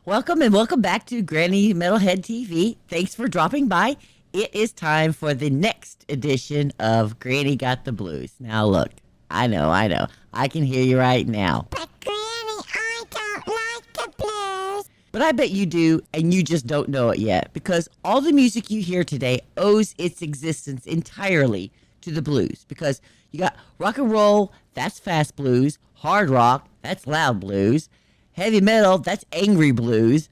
Welcome and welcome back to Granny Metalhead TV. Thanks for dropping by. It is time for the next edition of Granny Got the Blues. Now look, I know. I can hear you right now. But Granny, I don't like the blues. But I bet you do, and you just don't know it yet, because all the music you hear today owes its existence entirely to the blues. Because you got rock and roll, that's fast blues, hard rock, that's loud blues, heavy metal, that's angry blues,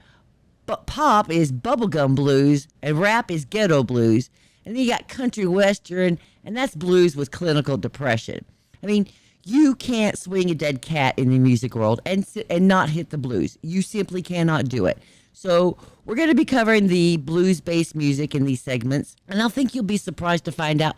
but pop is bubblegum blues, and rap is ghetto blues, and then you got country western, and that's blues with clinical depression. I mean, you can't swing a dead cat in the music world and not hit the blues. You simply cannot do it. So we're going to be covering the blues-based music in these segments, and I think you'll be surprised to find out,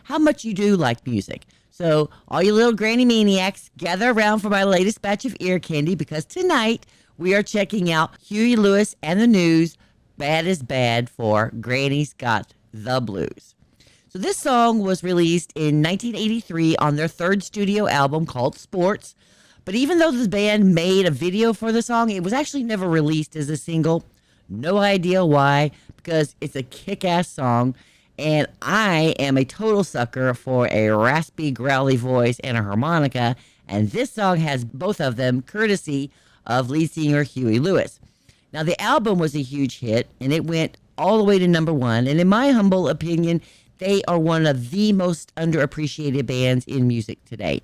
how much you do like music. So all you little granny maniacs, gather around for my latest batch of ear candy, because tonight we are checking out Huey Lewis and the News, Bad is Bad for Granny's Got the Blues. So this song was released in 1983 on their third studio album called Sports. But even though the band made a video for the song, it was actually never released as a single. No idea why, because it's a kick-ass song. And I am a total sucker for a raspy, growly voice and a harmonica. And this song has both of them, courtesy of lead singer Huey Lewis. Now, the album was a huge hit, and it went all the way to #1. And in my humble opinion, they are one of the most underappreciated bands in music today.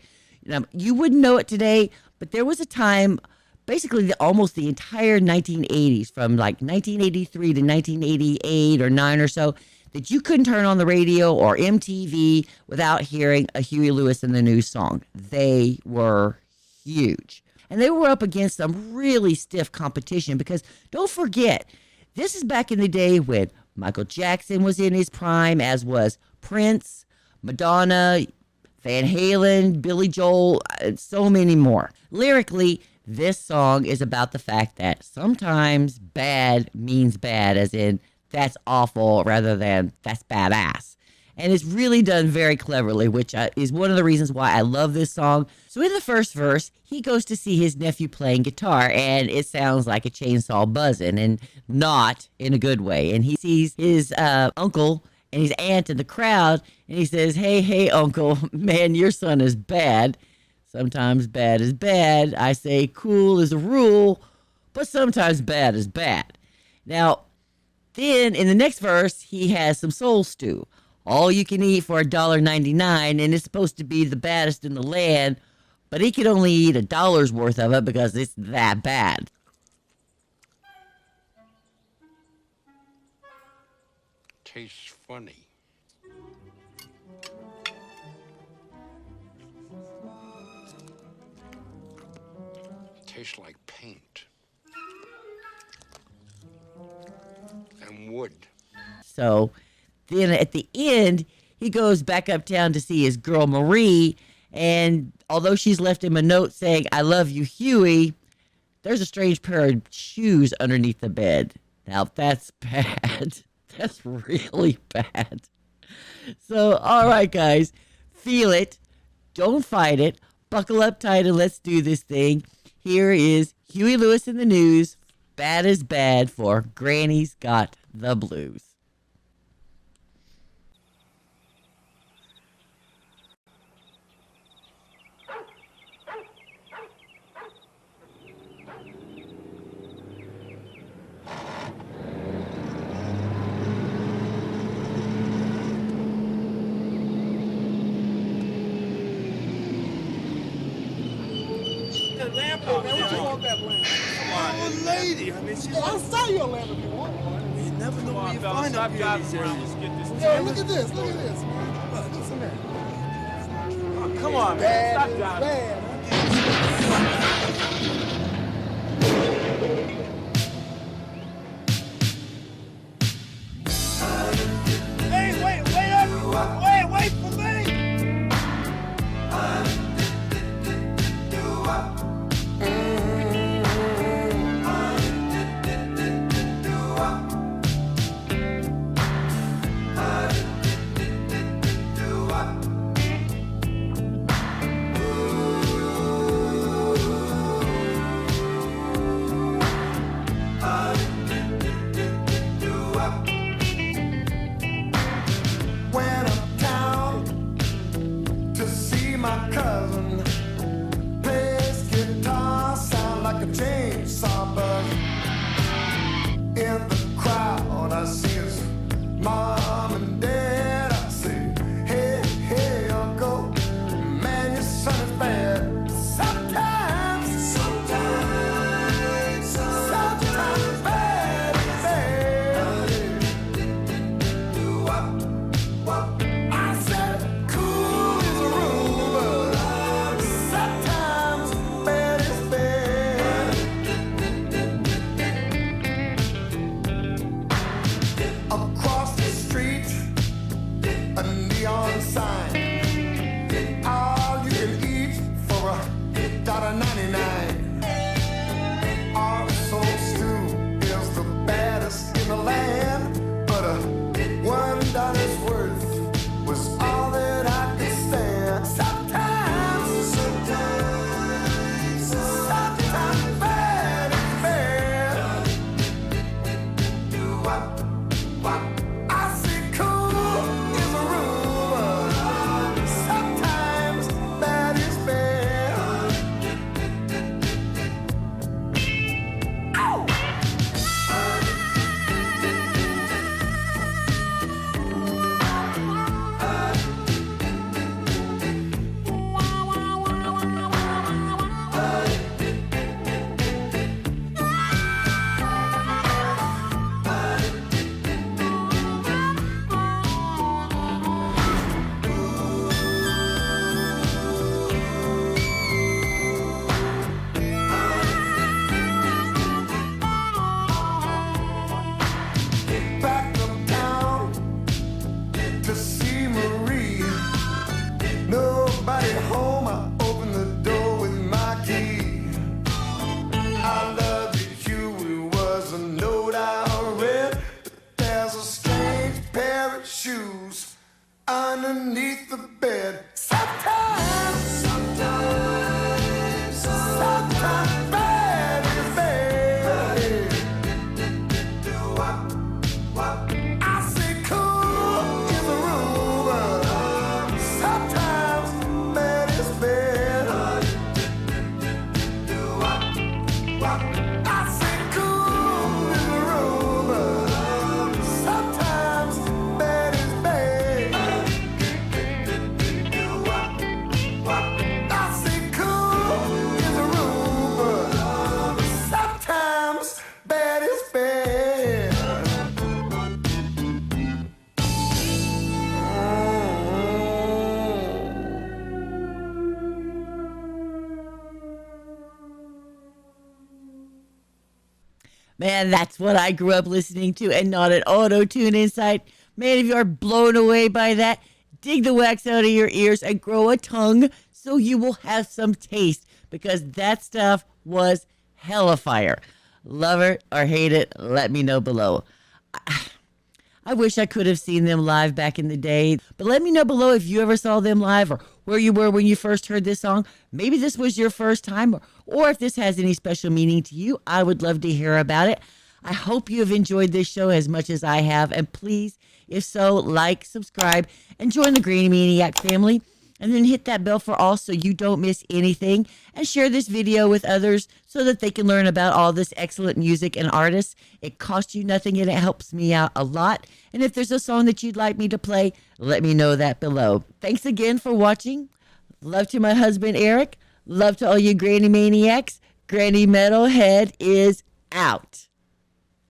You wouldn't know it today, but there was a time, basically almost the entire 1980s, from like 1983 to 1988 or 9 or so, that you couldn't turn on the radio or MTV without hearing a Huey Lewis and the News song. They were huge. And they were up against some really stiff competition, because don't forget, this is back in the day when Michael Jackson was in his prime, as was Prince, Madonna, Van Halen, Billy Joel, and so many more. Lyrically, this song is about the fact that sometimes bad means bad, as in that's awful rather than that's badass. And it's really done very cleverly, which is one of the reasons why I love this song. So in the first verse, he goes to see his nephew playing guitar, and it sounds like a chainsaw buzzing, and not in a good way. And he sees his uncle and his aunt in the crowd, and he says, hey, uncle, man, your son is bad. Sometimes bad is bad. I say cool is a rule, but sometimes bad is bad. Now, then in the next verse, he has some soul stew. All you can eat for $1.99, and it's supposed to be the baddest in the land, but he could only eat $1 worth of it because it's that bad. Tastes funny. Tastes like paint. And wood. So then at the end, he goes back uptown to see his girl Marie, and although she's left him a note saying, I love you, Huey, there's a strange pair of shoes underneath the bed. Now, that's bad. That's really bad. So, all right, guys, feel it. Don't fight it. Buckle up tight and let's do this thing. Here is Huey Lewis and the News, Bad is Bad for Granny's Got the Blues. Oh, lady. I mean, I'll sell you a lamp if you want one. You never know where you find them here in these areas. Yeah, look at this. Look at this, man. Look, listen there. Oh, come on, man. Stop driving. Hey, wait up. Wait for me. Man, that's what I grew up listening to, and not an auto-tune inside. Man, if you are blown away by that, dig the wax out of your ears and grow a tongue so you will have some taste, because that stuff was hella fire. Love it or hate it, let me know below. I wish I could have seen them live back in the day, but let me know below if you ever saw them live, or where you were when you first heard this song. Maybe this was your first time, or if this has any special meaning to you. I would love to hear about it. I hope you have enjoyed this show as much as I have, and please, if so, like, subscribe, and join the Granny Maniac family. And then hit that bell for all so you don't miss anything. And share this video with others so that they can learn about all this excellent music and artists. It costs you nothing and it helps me out a lot. And if there's a song that you'd like me to play, let me know that below. Thanks again for watching. Love to my husband, Eric. Love to all you Granny Maniacs. Granny Metalhead is out.